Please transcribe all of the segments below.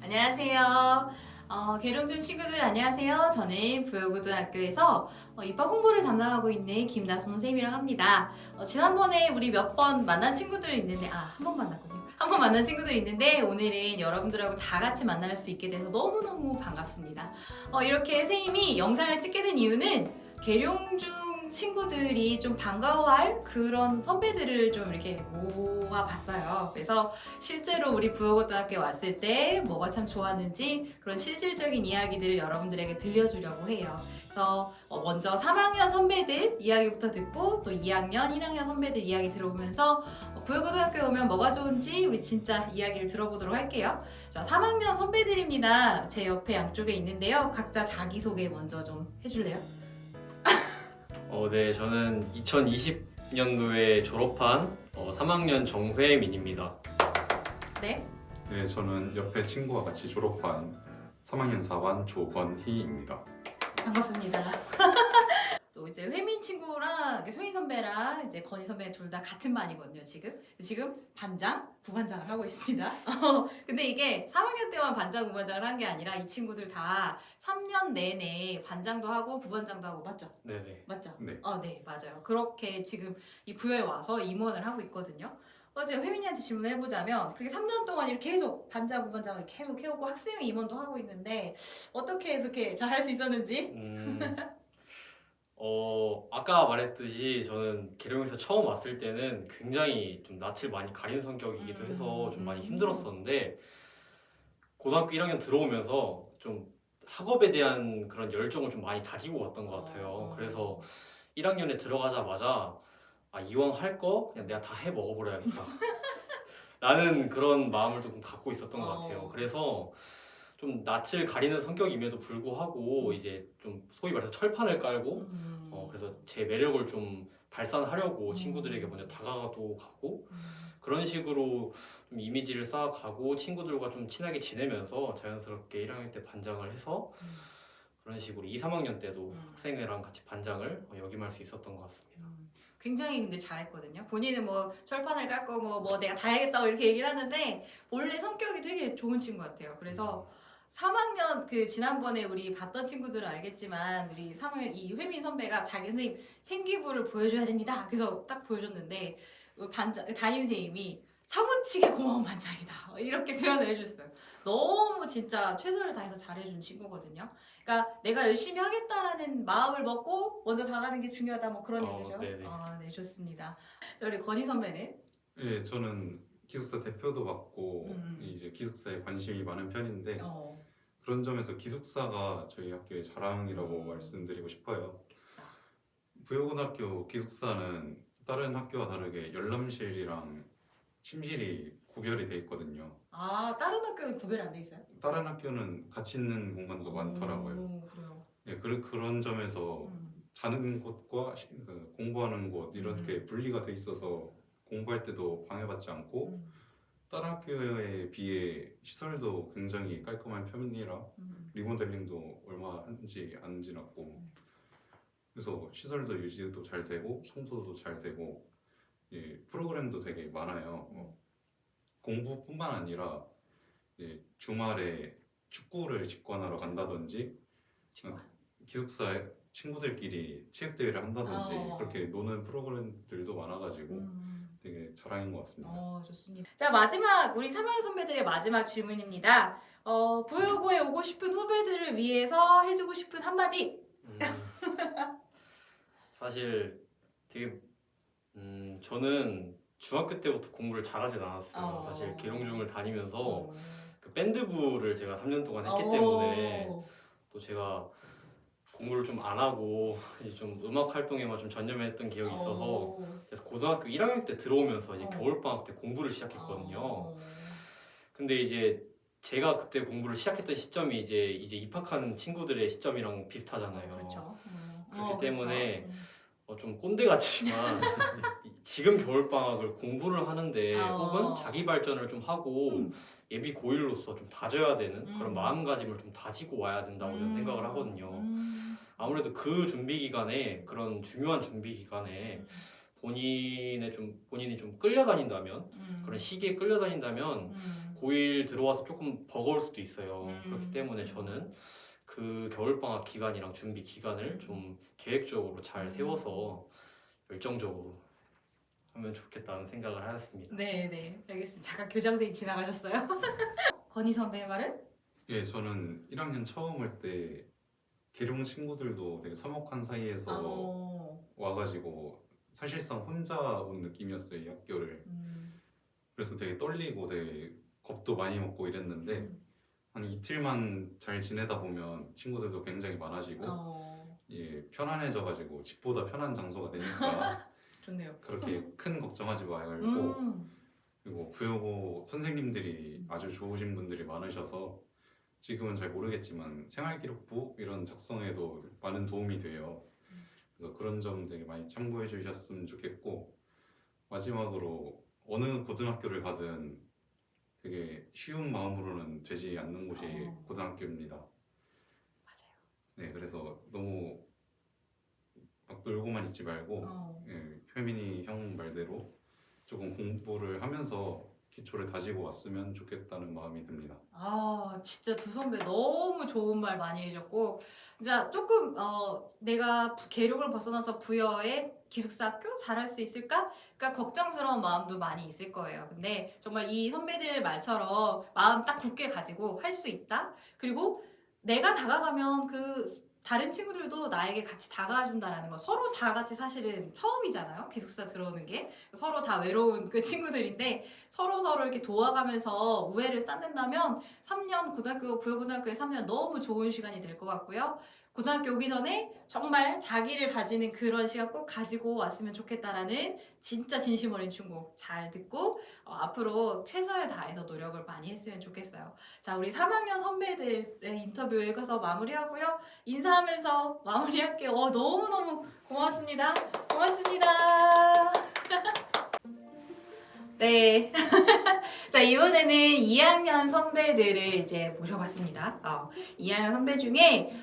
안녕하세요. 계룡중 친구들 안녕하세요. 저는 부여고등학교에서 입학 홍보를 담당하고 있는 김나순 선생님이라고 합니다. 지난번에 우리 몇 번 만난 친구들이 있는데, 한 번 만났군요. 한 번 만난 친구들이 있는데 오늘은 여러분들하고 다 같이 만날 수 있게 돼서 너무너무 반갑습니다. 이렇게 선생님이 영상을 찍게 된 이유는 계룡중 친구들이 좀 반가워할 그런 선배들을 좀 이렇게 모아봤어요. 그래서 실제로 우리 부여고등학교에 왔을 때 뭐가 참 좋았는지 그런 실질적인 이야기들을 여러분들에게 들려주려고 해요. 그래서 먼저 3학년 선배들 이야기부터 듣고 또 2학년, 1학년 선배들 이야기 들어보면서 부여고등학교에 오면 뭐가 좋은지 우리 진짜 이야기를 들어보도록 할게요. 자, 3학년 선배들입니다. 제 옆에 양쪽에 있는데요. 각자 자기소개 먼저 좀 해줄래요? 네, 저는 2020년도에 졸업한 3학년 정회민입니다. 네. 네, 저는 옆에 친구와 같이 졸업한 3학년 4반 조건희입니다. 반갑습니다. 또 이제 회민 친구랑 소희 선배랑 이제 건희 선배 둘 다 같은 반이거든요. 지금 반장, 부반장을 하고 있습니다. 근데 이게 3학년 때만 반장, 부반장을 한 게 아니라 이 친구들 다 3년 내내 반장도 하고 부반장도 하고 맞죠? 네네. 맞죠? 네. 네, 맞아요. 그렇게 지금 이 부여에 와서 임원을 하고 있거든요. 어제 회민이한테 질문을 해보자면 그렇게 3년 동안 이렇게 계속 반장, 부반장을 계속 해오고 학생 임원도 하고 있는데 어떻게 그렇게 잘 할 수 있었는지? 아까 말했듯이 저는 계룡에서 처음 왔을 때는 굉장히 좀 낯을 많이 가린 성격이기도 해서 좀 많이 힘들었었는데 고등학교 1학년 들어오면서 좀 학업에 대한 그런 열정을 좀 많이 다지고 왔던 것 같아요. 그래서 1학년에 들어가자마자 이왕 할 거 그냥 내가 다 해 먹어버려야겠다 라는 그런 마음을 좀 갖고 있었던 것 같아요. 그래서 좀 낯을 가리는 성격임에도 불구하고 이제 좀 소위 말해서 철판을 깔고 그래서 제 매력을 좀 발산하려고 친구들에게 먼저 다가가도 가고 그런 식으로 좀 이미지를 쌓아가고 친구들과 좀 친하게 지내면서 자연스럽게 1학년 때 반장을 해서 그런 식으로 2, 3학년 때도 학생회랑 같이 반장을 역임할 수 있었던 것 같습니다. 굉장히 근데 잘했거든요. 본인은 뭐 철판을 깎고 뭐 내가 다 해야겠다고 이렇게 얘기를 하는데 원래 성격이 되게 좋은 친구 같아요. 그래서 3학년 지난번에 우리 봤던 친구들은 알겠지만 우리 3학년 이 회민 선배가 자기 선생님 생기부를 보여줘야 됩니다. 그래서 딱 보여줬는데 반장 담임 선생님이 사무치게 고마운 반장이다 이렇게 표현을 해줬어요. 너무 진짜 최선을 다해서 잘해준 친구거든요. 그러니까 내가 열심히 하겠다라는 마음을 먹고 먼저 다가가는 게 중요하다 뭐 그런 얘기죠. 네네. 네, 좋습니다. 자, 우리 건희 선배는? 네, 저는 기숙사 대표도 맡고 이제 기숙사에 관심이 많은 편인데 그런 점에서 기숙사가 저희 학교의 자랑이라고 말씀드리고 싶어요. 기숙사. 부여고등학교 기숙사는 다른 학교와 다르게 열람실이랑 침실이 구별이 돼 있거든요. 다른 학교는 구별이 안 돼 있어요? 다른 학교는 같이 있는 공간도 많더라고요. 그래요. 네, 그런 점에서 자는 곳과 공부하는 곳 이렇게 분리가 돼 있어서 공부할 때도 방해받지 않고 다른 학교에 비해 시설도 굉장히 깔끔한 편이라 리모델링도 얼마 한지 안 지났고 그래서 시설도 유지도 잘 되고 청소도 잘 되고 프로그램도 되게 많아요. 공부뿐만 아니라 주말에 축구를 직관하러 간다든지 기숙사 친구들끼리 체육대회를 한다든지 그렇게 노는 프로그램들도 많아가지고 되게 자랑인 것 같습니다. 좋습니다. 자, 마지막 우리 3학년 선배들의 마지막 질문입니다. 부여고에 오고 싶은 후배들을 위해서 해주고 싶은 한마디. 사실 되게 저는 중학교 때부터 공부를 잘하진 않았어요. 사실 계룡중을 다니면서 그 밴드부를 제가 3년 동안 했기 때문에 또 제가 공부를 좀 안 하고 이제 좀 음악 활동에만 좀 전념했던 기억이 있어서 그래서 고등학교 1학년 때 들어오면서 이제 겨울방학 때 공부를 시작했거든요. 근데 이제 제가 그때 공부를 시작했던 시점이 이제 입학하는 친구들의 시점이랑 비슷하잖아요. 그렇죠. 그렇기 때문에 좀 꼰대 같지만 지금 겨울방학을 공부를 하는데 혹은 자기 발전을 좀 하고 예비 고1로서 좀 다져야 되는 그런 마음가짐을 좀 다지고 와야 된다고 저는 생각을 하거든요. 아무래도 그 준비 기간에 그런 중요한 준비 기간에 본인이 좀 끌려다닌다면 그런 시기에 끌려다닌다면 고1 들어와서 조금 버거울 수도 있어요. 음. 그렇기 때문에 저는 그 겨울방학 기간이랑 준비 기간을 좀 계획적으로 잘 세워서 열정적으로 하면 좋겠다는 생각을 하였습니다. 네, 알겠습니다. 잠깐 교장 선생님 지나가셨어요. 건희 선배의 말은? 예, 저는 1학년 처음 올 때 계룡 친구들도 되게 서먹한 사이에서 와가지고 사실상 혼자 온 느낌이었어요, 이 학교를. 그래서 되게 떨리고 되게 겁도 많이 먹고 이랬는데 한 이틀만 잘 지내다 보면 친구들도 굉장히 많아지고 예, 편안해져가지고 집보다 편한 장소가 되니까 좋네요. 그렇게 큰 걱정하지 말고 그리고 부여고 선생님들이 아주 좋으신 분들이 많으셔서 지금은 잘 모르겠지만 생활기록부 이런 작성에도 많은 도움이 돼요. 그래서 그런 점 되게 많이 참고해 주셨으면 좋겠고, 마지막으로 어느 고등학교를 가든 되게 쉬운 마음으로는 되지 않는 곳이 고등학교입니다. 맞아요. 네, 그래서 너무 막 놀고만 있지 말고 예, 효민이 형 말대로 조금 공부를 하면서 기초를 다지고 왔으면 좋겠다는 마음이 듭니다. 아, 진짜 두 선배 너무 좋은 말 많이 해줬고, 진짜 조금 내가 계룡을 벗어나서 부여의 기숙사 학교 잘할 수 있을까? 그러니까 걱정스러운 마음도 많이 있을 거예요. 근데 정말 이 선배들 말처럼 마음 딱 굳게 가지고 할 수 있다. 그리고 내가 다가가면 그 다른 친구들도 나에게 같이 다가와준다라는 거, 서로 다 같이 사실은 처음이잖아요. 기숙사 들어오는 게 서로 다 외로운 그 친구들인데 서로 이렇게 도와가면서 우애를 쌓는다면 3년 고등학교 부여고등학교의 3년 너무 좋은 시간이 될 것 같고요. 고등학교 오기 전에 정말 자기를 다지는 그런 시간 꼭 가지고 왔으면 좋겠다라는 진짜 진심 어린 충고 잘 듣고 앞으로 최선을 다해서 노력을 많이 했으면 좋겠어요. 자, 우리 3학년 선배들의 인터뷰 읽어서 마무리하고요. 인사하면서 마무리할게요. 너무너무 고맙습니다. 고맙습니다. 네. 자, 이번에는 2학년 선배들을 이제 모셔봤습니다. 2학년 선배 중에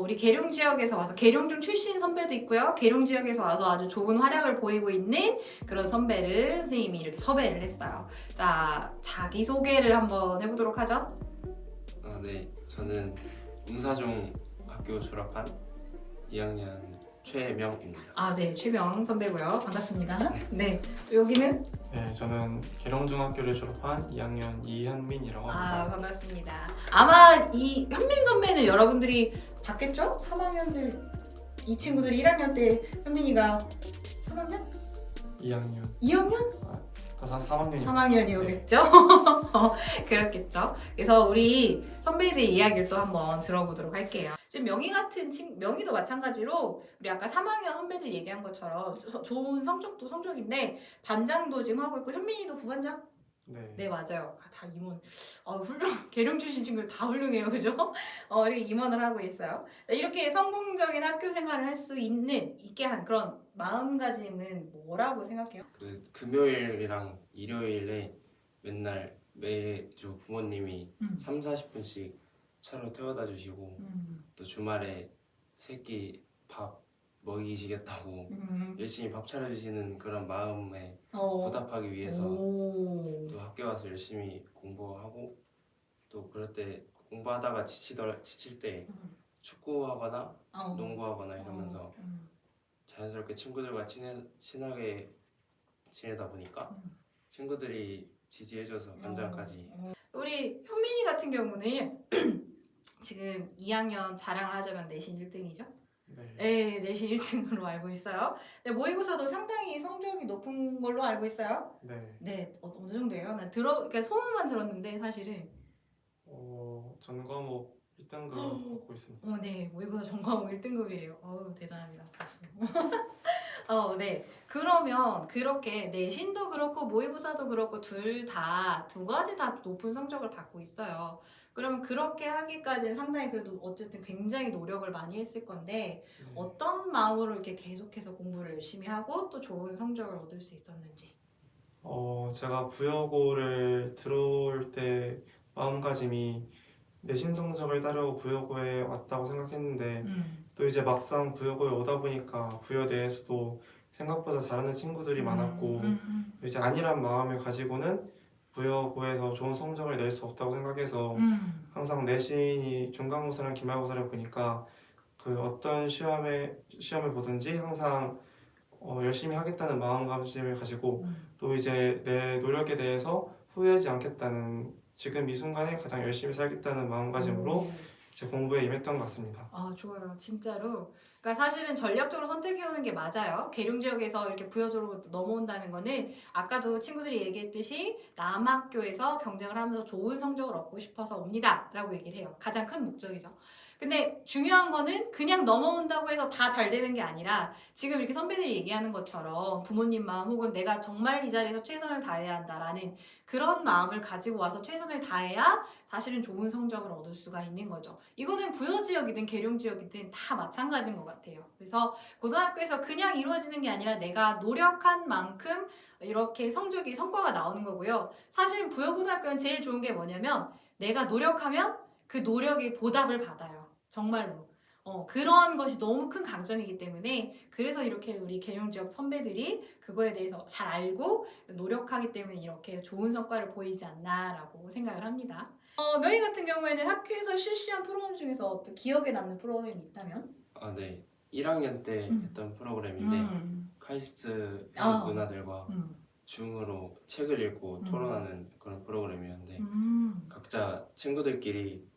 우리 계룡 지역에서 와서 계룡중 출신 선배도 있고요. 계룡 지역에서 와서 아주 좋은 활약을 보이고 있는 그런 선배를 선생님이 이렇게 섭외를 했어요. 자, 자기소개를 한번 해보도록 하죠. 네, 저는 운사중 학교 졸업한 2학년 최명입니다. 네, 최명 선배고요. 반갑습니다. 네, 여기는? 네, 저는 계룡중학교를 졸업한 2학년 이현민이라고 합니다. 반갑습니다. 아마 이 현민 선배는 여러분들이 봤겠죠? 3학년들 이 친구들 1학년 때 현민이가 3학년? 2학년. 2학년? 3학년이 3학년이오겠죠? 그렇겠죠. 그래서 우리 선배들 이야기를 또 한번 들어보도록 할게요. 지금 명희 같은 명희도 마찬가지로 우리 아까 3학년 선배들 얘기한 것처럼 좋은 성적인데 반장도 지금 하고 있고 현민이도 부반장? 네, 맞아요. 다 임원. 계룡 출신 친구들 다 훌륭해요. 그죠? 이렇게 임원을 하고 있어요. 이렇게 성공적인 학교 생활을 할 수 있게 한 그런 마음가짐은 뭐라고 생각해요? 그 금요일이랑 일요일에 맨날 매주 부모님이 3, 40분씩 차로 태워다 주시고 또 주말에 새끼 밥 먹이시겠다고 열심히 밥 차려주시는 그런 마음에 보답하기 위해서 또 학교 와서 열심히 공부하고 또 그럴 때 공부하다가 지칠 때 축구하거나 농구하거나 이러면서 자연스럽게 친구들과 친하게 지내다 보니까 친구들이 지지해줘서 반장까지. 우리 현민이 같은 경우는 지금 2학년 자랑을 하자면 내신 1등이죠? 네, 내신 1등으로 알고 있어요. 네, 모의고사도 상당히 성적이 높은 걸로 알고 있어요. 네, 어느 정도예요? 난 그러니까 소문만 들었는데 사실은. 전 과목 1등급 받고 있습니다. 네, 모의고사 전 과목 1등급이래요. 대단합니다. 박수. 네. 그러면 그렇게 내신도 그렇고 모의고사도 그렇고 두 가지 다 높은 성적을 받고 있어요. 그러면 그렇게 하기까지는 상당히 그래도 어쨌든 굉장히 노력을 많이 했을 건데 어떤 마음으로 이렇게 계속해서 공부를 열심히 하고 또 좋은 성적을 얻을 수 있었는지. 제가 부여고를 들어올 때 마음가짐이 내신 성적을 따르고 부여고에 왔다고 생각했는데 또 이제 막상 부여고에 오다 보니까 부여 내에서도 생각보다 잘하는 친구들이 많았고 이제 안일한 마음을 가지고는 부여고에서 좋은 성적을 낼 수 없다고 생각해서 항상 내신이 중간고사랑 기말고사를 보니까 그 어떤 시험을 보든지 항상 열심히 하겠다는 마음가짐을 가지고 또 이제 내 노력에 대해서 후회하지 않겠다는 지금 이 순간에 가장 열심히 살겠다는 마음가짐으로 제 공부에 임했던 것 같습니다. 아, 좋아요. 진짜로. 그러니까 사실은 전략적으로 선택해오는 게 맞아요. 계룡 지역에서 이렇게 부여조로 넘어온다는 거는 아까도 친구들이 얘기했듯이 남학교에서 경쟁을 하면서 좋은 성적을 얻고 싶어서 옵니다. 라고 얘기를 해요. 가장 큰 목적이죠. 근데 중요한 거는 그냥 넘어온다고 해서 다 잘 되는 게 아니라 지금 이렇게 선배들이 얘기하는 것처럼 부모님 마음 혹은 내가 정말 이 자리에서 최선을 다해야 한다라는 그런 마음을 가지고 와서 최선을 다해야 사실은 좋은 성적을 얻을 수가 있는 거죠. 이거는 부여 지역이든 계룡 지역이든 다 마찬가지인 것 같아요. 그래서 고등학교에서 그냥 이루어지는 게 아니라 내가 노력한 만큼 이렇게 성과가 나오는 거고요. 사실은 부여고등학교는 제일 좋은 게 뭐냐면 내가 노력하면 그 노력의 보답을 받아요. 정말로. 그런 것이 너무 큰 강점이기 때문에 그래서 이렇게 우리 계룡 지역 선배들이 그거에 대해서 잘 알고 노력하기 때문에 이렇게 좋은 성과를 보이지 않나라고 생각을 합니다. 명희 같은 경우에는 학교에서 실시한 프로그램 중에서 또 기억에 남는 프로그램이 있다면? 아, 네. 1학년 때 했던 프로그램인데 카이스트 누나들과 줌으로 책을 읽고 토론하는 그런 프로그램이었는데 각자 친구들끼리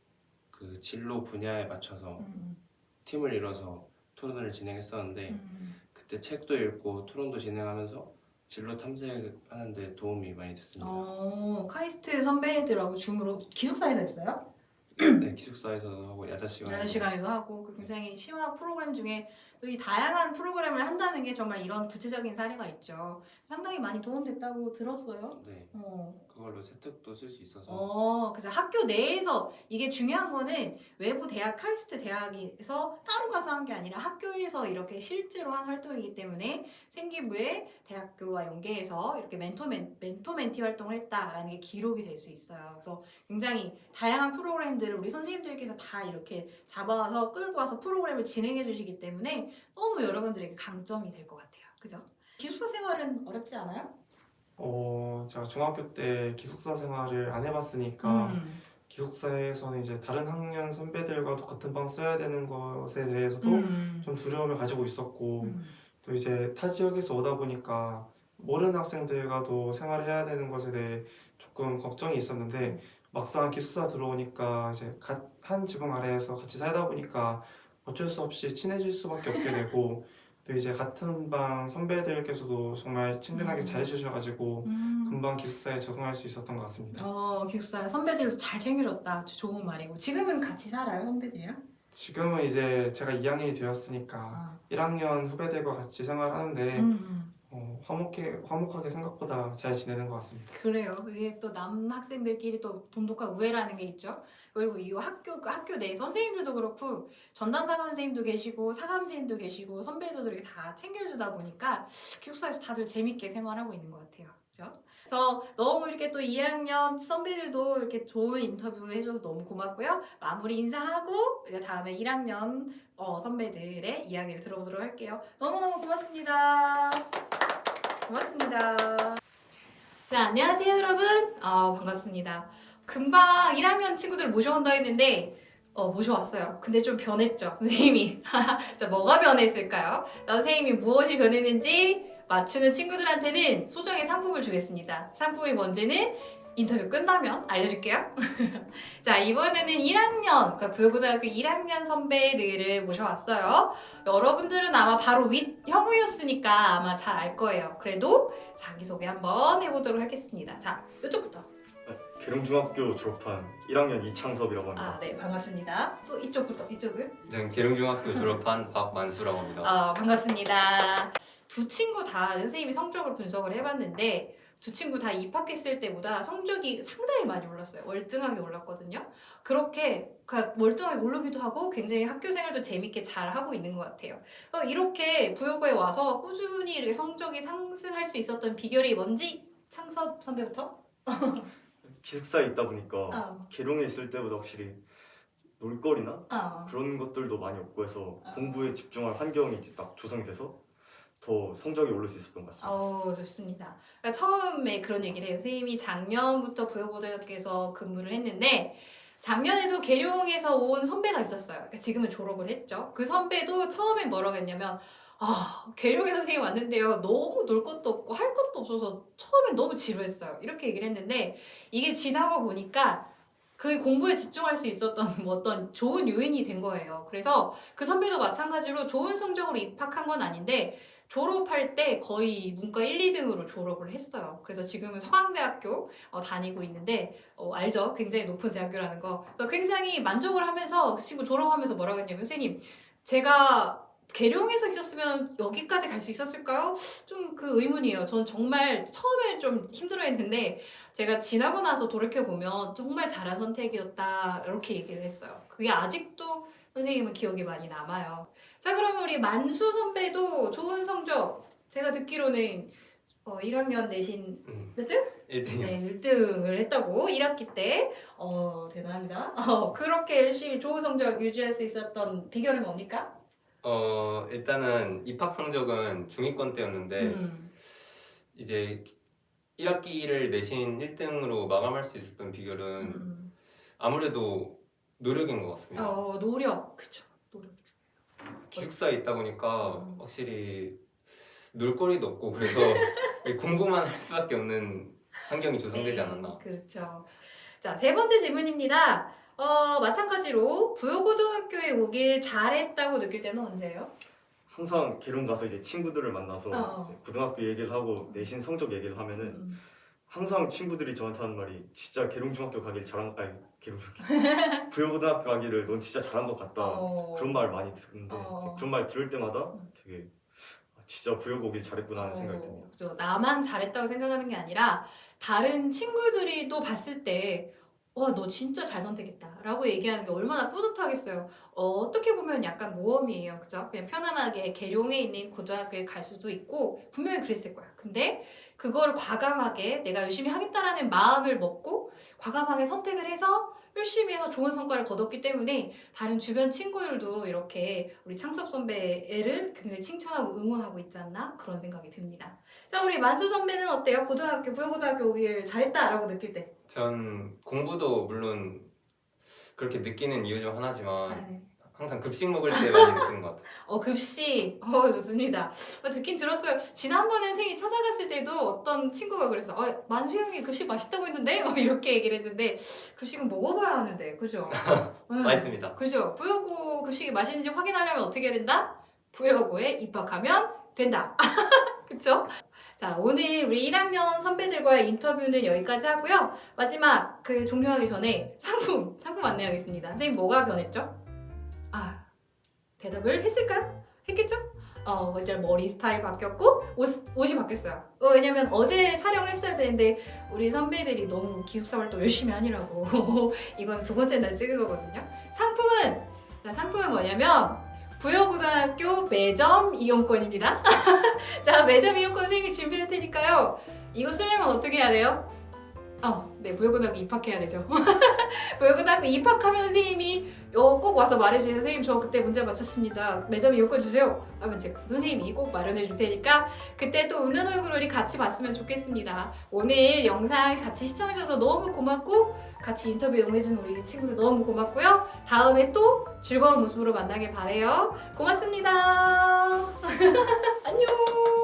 그 진로 분야에 맞춰서 팀을 이뤄서 토론을 진행했었는데 그때 책도 읽고 토론도 진행하면서 진로 탐색하는 데 도움이 많이 됐습니다. 카이스트 선배들하고 줌으로 기숙사에서 했어요? 네, 기숙사에서도 하고 야자 시간에도 하고 굉장히 심화 프로그램 중에 또 이 다양한 프로그램을 한다는 게 정말 이런 구체적인 사례가 있죠. 상당히 많이 도움됐다고 들었어요. 네, 그걸로 세특도 쓸 수 있어서 그래서 학교 내에서 이게 중요한 거는 외부 대학, 카이스트 대학에서 따로 가서 한 게 아니라 학교에서 이렇게 실제로 한 활동이기 때문에 생기부에 대학교와 연계해서 이렇게 멘토-멘티 활동을 했다라는 게 기록이 될 수 있어요. 그래서 굉장히 다양한 프로그램들을 우리 선생님들께서 다 이렇게 잡아와서 끌고 와서 프로그램을 진행해 주시기 때문에 너무 여러분들에게 강점이 될 것 같아요. 그죠? 기숙사 생활은 어렵지 않아요? 제가 중학교 때 기숙사 생활을 안 해봤으니까 기숙사에서는 이제 다른 학년 선배들과 같은 방 써야 되는 것에 대해서도 좀 두려움을 가지고 있었고 또 이제 타 지역에서 오다 보니까 모르는 학생들과도 생활을 해야 되는 것에 대해 조금 걱정이 있었는데 막상 기숙사 들어오니까 이제 한 지붕 아래에서 같이 살다 보니까 어쩔 수 없이 친해질 수밖에 없게 되고 또 이제 같은 방 선배들께서도 정말 친근하게 잘해주셔가지고 금방 기숙사에 적응할 수 있었던 것 같습니다. 기숙사 선배들도 잘 챙겨줬다. 좋은 말이고. 지금은 같이 살아요, 선배들이랑? 지금은 이제 제가 2학년이 되었으니까 1학년 후배들과 같이 생활하는데 화목하게 생각보다 잘 지내는 것 같습니다. 그래요. 이게 또 남학생들끼리 또 돈독한 우애라는 게 있죠. 그리고 이 학교 내 선생님들도 그렇고 전담 사감 선생님도 계시고 사감 선생님도 계시고 선배들도 이렇게 다 챙겨주다 보니까 기숙사에서 다들 재밌게 생활하고 있는 것 같아요. 그렇죠? 그래서 너무 이렇게 또 2학년 선배들도 이렇게 좋은 인터뷰 해줘서 너무 고맙고요. 마무리 인사하고 우리가 다음에 1학년 선배들의 이야기를 들어보도록 할게요. 너무너무 고맙습니다. 고맙습니다. 자, 안녕하세요 여러분. 반갑습니다. 금방 1학년 친구들 모셔온다 했는데 모셔왔어요. 근데 좀 변했죠, 선생님이. 자, 뭐가 변했을까요? 선생님이 무엇이 변했는지 맞추는 친구들한테는 소정의 상품을 주겠습니다. 상품이 뭔지는 인터뷰 끝나면 알려줄게요. 자, 이번에는 1학년, 그러니까 부여고등학교 1학년 선배들을 모셔왔어요. 여러분들은 아마 바로 윗 형이었으니까 아마 잘 알 거예요. 그래도 자기소개 한번 해보도록 하겠습니다. 자, 이쪽부터. 계룡중학교 졸업한 1학년 이창섭이라고 합니다. 네, 반갑습니다. 또 이쪽부터, 이쪽은? 저는 계룡중학교 졸업한 박만수라고 합니다. 반갑습니다. 두 친구 다 선생님이 성적을 분석을 해봤는데 두 친구 다 입학했을 때보다 성적이 상당히 많이 올랐어요. 월등하게 올랐거든요. 그렇게 월등하게 오르기도 하고 굉장히 학교 생활도 재밌게 잘 하고 있는 것 같아요. 이렇게 부여고에 와서 꾸준히 이렇게 성적이 상승할 수 있었던 비결이 뭔지 창섭 선배부터? 기숙사에 있다 보니까 계룡에 있을 때보다 확실히 놀거리나 그런 것들도 많이 없고 해서 공부에 집중할 환경이 이제 딱 조성이 돼서 더 성적이 오를 수 있었던 것 같습니다. 좋습니다. 그러니까 처음에 그런 얘기를 해요. 선생님이 작년부터 부여고등학교에서 근무를 했는데 작년에도 계룡에서 온 선배가 있었어요. 그러니까 지금은 졸업을 했죠. 그 선배도 처음엔 뭐라고 했냐면 계룡에 선생님 왔는데요. 너무 놀 것도 없고 할 것도 없어서 처음엔 너무 지루했어요. 이렇게 얘기를 했는데 이게 지나고 보니까 그 공부에 집중할 수 있었던 어떤 좋은 요인이 된 거예요. 그래서 그 선배도 마찬가지로 좋은 성적으로 입학한 건 아닌데 졸업할 때 거의 문과 1, 2등으로 졸업을 했어요. 그래서 지금은 서강대학교 다니고 있는데 알죠? 굉장히 높은 대학교라는 거. 그래서 굉장히 만족을 하면서 그 친구 졸업하면서 뭐라고 했냐면 선생님 제가 계룡에서 있었으면 여기까지 갈 수 있었을까요? 좀 그 의문이에요. 전 정말 처음에 좀 힘들어했는데 제가 지나고 나서 돌이켜보면 정말 잘한 선택이었다 이렇게 얘기를 했어요. 그게 아직도 선생님은 기억에 많이 남아요. 자 그러면 우리 만수 선배도 좋은 성적 제가 듣기로는 1학년 내신 몇 등? 1등이요. 네, 1등을 했다고 1학기 때 대단합니다. 그렇게 열심히 좋은 성적 유지할 수 있었던 비결은 뭡니까? 일단은 입학 성적은 중위권 때였는데 이제 1학기를 내신 1등으로 마감할 수 있었던 비결은 아무래도 노력인 것 같습니다. 노력. 그쵸. 노력. 기숙사에 있다 보니까 확실히 놀거리도 없고 그래서 공부만 할 수밖에 없는 환경이 조성되지 않았나. 그렇죠. 자, 세 번째 질문입니다. 마찬가지로 부여고등학교에 오길 잘했다고 느낄 때는 언제예요? 항상 계룡 가서 이제 친구들을 만나서 이제 고등학교 얘기를 하고 내신 성적 얘기를 하면은 항상 친구들이 저한테 하는 말이 진짜 계룡중학교 가길 부여고등학교 가기를 넌 진짜 잘한 것 같다. 그런 말 많이 듣는데 이제 그런 말 들을 때마다 되게 진짜 부여고 오길 잘했구나 하는 생각이 듭니다. 그죠. 나만 잘했다고 생각하는 게 아니라 다른 친구들이 또 봤을 때 너 진짜 잘 선택했다 라고 얘기하는 게 얼마나 뿌듯하겠어요. 어떻게 보면 약간 모험이에요. 그죠? 그냥 편안하게 계룡에 있는 고등학교에 갈 수도 있고 분명히 그랬을 거야. 근데 그걸 과감하게 내가 열심히 하겠다라는 마음을 먹고 과감하게 선택을 해서 열심히 해서 좋은 성과를 거뒀기 때문에 다른 주변 친구들도 이렇게 우리 창섭 선배를 굉장히 칭찬하고 응원하고 있지 않나 그런 생각이 듭니다. 자 우리 만수 선배는 어때요? 부여고등학교 오길 잘했다라고 느낄 때? 전 공부도 물론 그렇게 느끼는 이유 중 하나지만 항상 급식 먹을 때 많이 느끼는 것 같아요. 급식. 좋습니다. 듣긴 들었어요. 지난번에 선생님이 찾아갔을 때도 어떤 친구가 그랬어. 만수 형이 급식 맛있다고 했는데? 이렇게 얘기를 했는데 급식은 먹어봐야 하는데. 그죠? 맛있습니다. 그죠? 부여고 급식이 맛있는지 확인하려면 어떻게 해야 된다? 부여고에 입학하면 된다. 그쵸? 자, 오늘 우리 1학년 선배들과의 인터뷰는 여기까지 하고요. 마지막 종료하기 전에 상품 안내하겠습니다. 선생님 뭐가 변했죠? 대답을 했을까요? 했겠죠? 일단 머리 스타일 바뀌었고 옷이 바뀌었어요. 왜냐면 어제 촬영을 했어야 되는데 우리 선배들이 너무 기숙사 활동 열심히 하느라고 이건 두 번째 날 찍은 거거든요. 상품은 뭐냐면 부여고등학교 매점 이용권입니다. 자, 매점 이용권 선생님이 준비할 테니까요. 이거 쓰려면 어떻게 해야 돼요? 네, 부여고등학교 입학해야 되죠. 부여고등학교 입학하면 선생님이 꼭 와서 말해주세요. 선생님 저 그때 문제 맞췄습니다. 매점 이용권 주세요. 하면 제가 선생님이 꼭 마련해 줄 테니까 그때 또 웃는 얼굴 우리 같이 봤으면 좋겠습니다. 오늘 영상 같이 시청해줘서 너무 고맙고 같이 인터뷰 응해준 우리 친구들 너무 고맙고요. 다음에 또 즐거운 모습으로 만나길 바래요. 고맙습니다. 안녕.